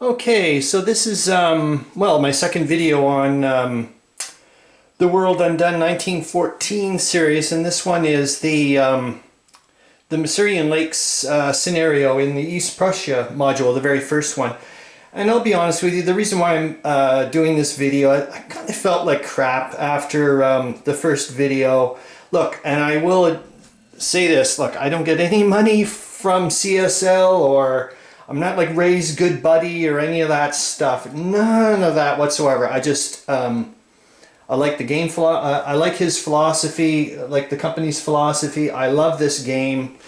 Okay, so this is well, my second video on the World Undone 1914 series, and this one is the Masurian Lakes scenario in the East Prussia module, the very first one. And I'll be honest with you, the reason why I'm doing this video, I kind of felt like crap after the first video. Look, and I will say this, look, I don't get any money from CSL, or I'm not like Ray's good buddy or any of that stuff. None of that whatsoever. I just, I like the game, I like his philosophy, like the company's philosophy. I love this game.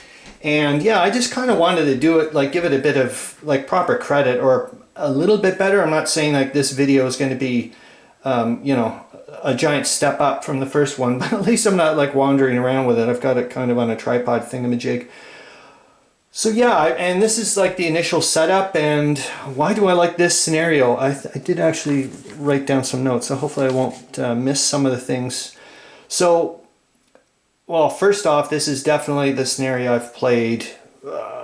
And yeah, I just kind of wanted to do it, like give it a bit of like proper credit, or a little bit better. I'm not saying like this video is going to be, you know, a giant step up from the first one, but at least I'm not like wandering around with it. I've got it kind of on a tripod thingamajig. So yeah, and this is like the initial setup, and why do I like this scenario? I did actually write down some notes, so hopefully I won't miss some of the things. So, well, first off, this is definitely the scenario I've played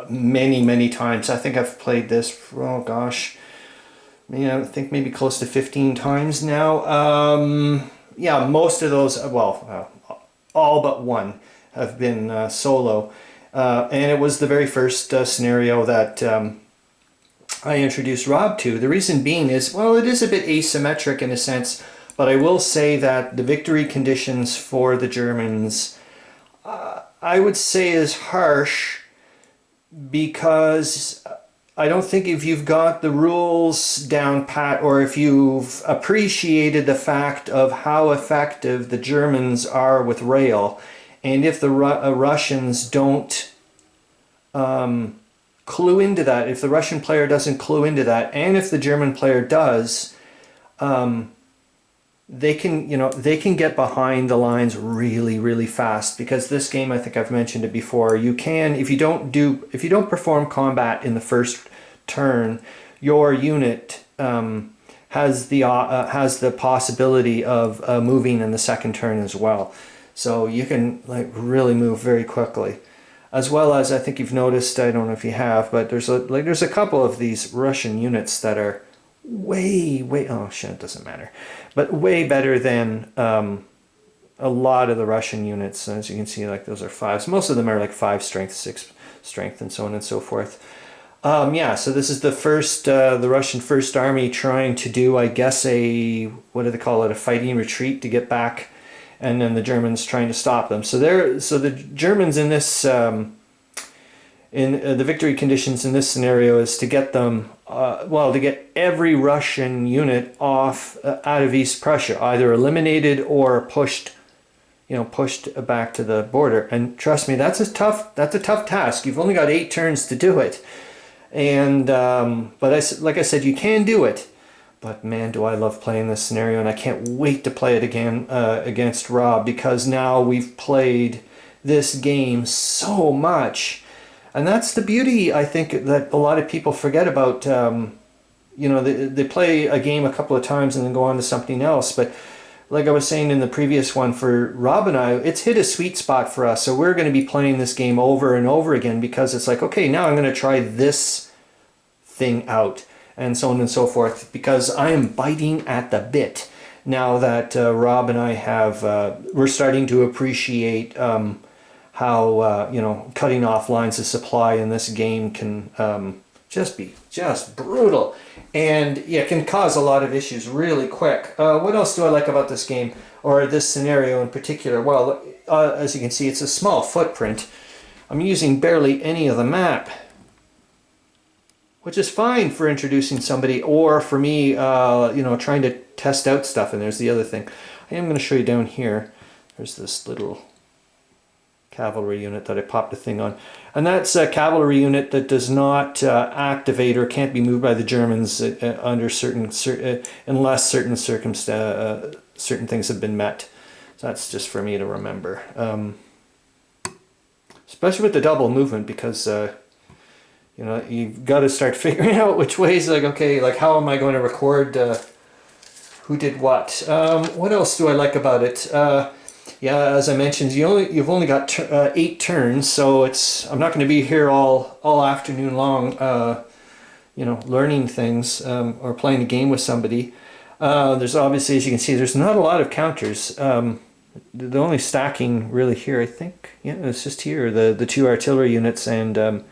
many times. I think I've played this for, oh gosh, I think maybe close to 15 times now. Yeah, most of those, well, all but one have been solo. And it was the very first scenario that I introduced Rob to. The reason being is, well, it is a bit asymmetric in a sense, but I will say that the victory conditions for the Germans, I would say, is harsh, because I don't think if you've got the rules down pat, or if you've appreciated the fact of how effective the Germans are with rail, and if the Russians don't clue into that, if the Russian player doesn't clue into that, and if the German player does, they can, they can get behind the lines really fast. Because this game, I think I've mentioned it before, you can, if you don't perform combat in the first turn, your unit has the possibility of moving in the second turn as well. So you can like really move very quickly. As well as, I think you've noticed, I don't know if you have, but there's a couple of these Russian units that are way, oh shit, it doesn't matter, but way better than a lot of the Russian units. As you can see, like those are 5s. Most of them are like 5 strength, 6 strength, and so on and so forth. Yeah, so this is the first, the Russian First Army trying to do, I guess, what do they call it, a fighting retreat to get back, and then the Germans trying to stop them. So the Germans in this, in the victory conditions in this scenario is to get them, well, to get every Russian unit off, out of East Prussia, either eliminated or pushed, pushed back to the border. And trust me, that's a tough task. You've only got 8 turns to do it. And but like I said, you can do it. But man, do I love playing this scenario, and I can't wait to play it again against Rob, because now we've played this game so much. And that's the beauty, I think, that a lot of people forget about. They play a game a couple of times and then go on to something else. But like I was saying in the previous one, for Rob and I, it's hit a sweet spot for us. So we're going to be playing this game over and over again, because it's like, okay, now I'm going to try this thing out, and so on and so forth, because I am biting at the bit now that Rob and I have, we're starting to appreciate how, cutting off lines of supply in this game can just be brutal, and yeah, can cause a lot of issues really quick. What else do I like about this game, or this scenario in particular? Well, as you can see, it's a small footprint. I'm using barely any of the map, which is fine for introducing somebody, or for me, trying to test out stuff. And there's the other thing. I am going to show you down here. There's this little cavalry unit that I popped a thing on. And that's a cavalry unit that does not activate or can't be moved by the Germans under unless certain things have been met. So that's just for me to remember. Especially with the double movement, because you've got to start figuring out which ways, like, okay, like how am I going to record who did what? What else do I like about it? Yeah, as I mentioned, you've only got 8 turns, so I'm not going to be here all afternoon long learning things or playing a game with somebody. There's obviously, as you can see, there's not a lot of counters. The only stacking really here, I think, yeah, it's just here, the two artillery units and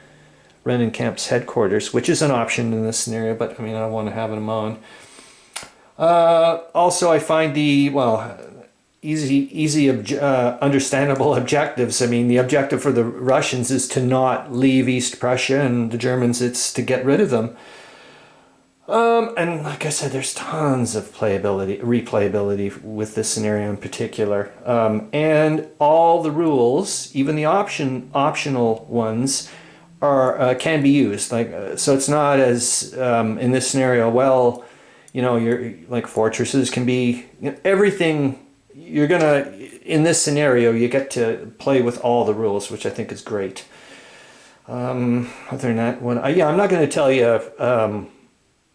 Rennenkamp's headquarters, which is an option in this scenario, but I mean, I don't want to have them on. Also, I find understandable objectives. I mean, the objective for the Russians is to not leave East Prussia, and the Germans, it's to get rid of them. And like I said, there's tons of replayability with this scenario in particular. And all the rules, even the optional ones, can be used. So it's not as in this scenario. Well, you're like fortresses can be everything. You're gonna in this scenario you get to play with all the rules, which I think is great. Other than that, I'm not going to tell you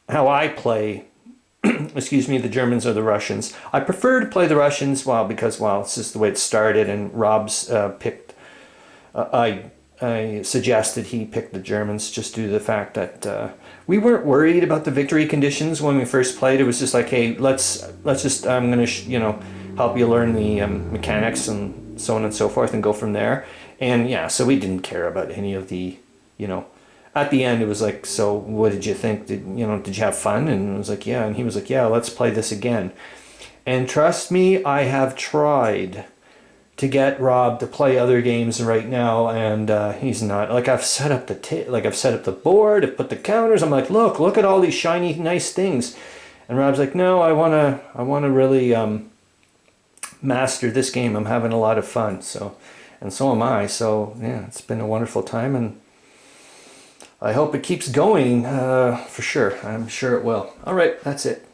how I play. Excuse me, the Germans or the Russians. I prefer to play the Russians, because it's just the way it started, and Rob's picked. I suggested he picked the Germans just due to the fact that we weren't worried about the victory conditions when we first played. It was just like, hey, let's just I'm gonna help you learn the mechanics and so on and so forth, and go from there. And yeah, so we didn't care about any of the At the end, it was like, so what did you think? Did you have fun? And I was like, yeah. And he was like, yeah, let's play this again. And trust me, I have tried to get Rob to play other games right now, and he's not. Like, I've set up the board, I've put the counters. I'm like, look at all these shiny, nice things. And Rob's like, no, I wanna really master this game. I'm having a lot of fun. And so am I. So yeah, it's been a wonderful time, and I hope it keeps going for sure. I'm sure it will. All right, that's it.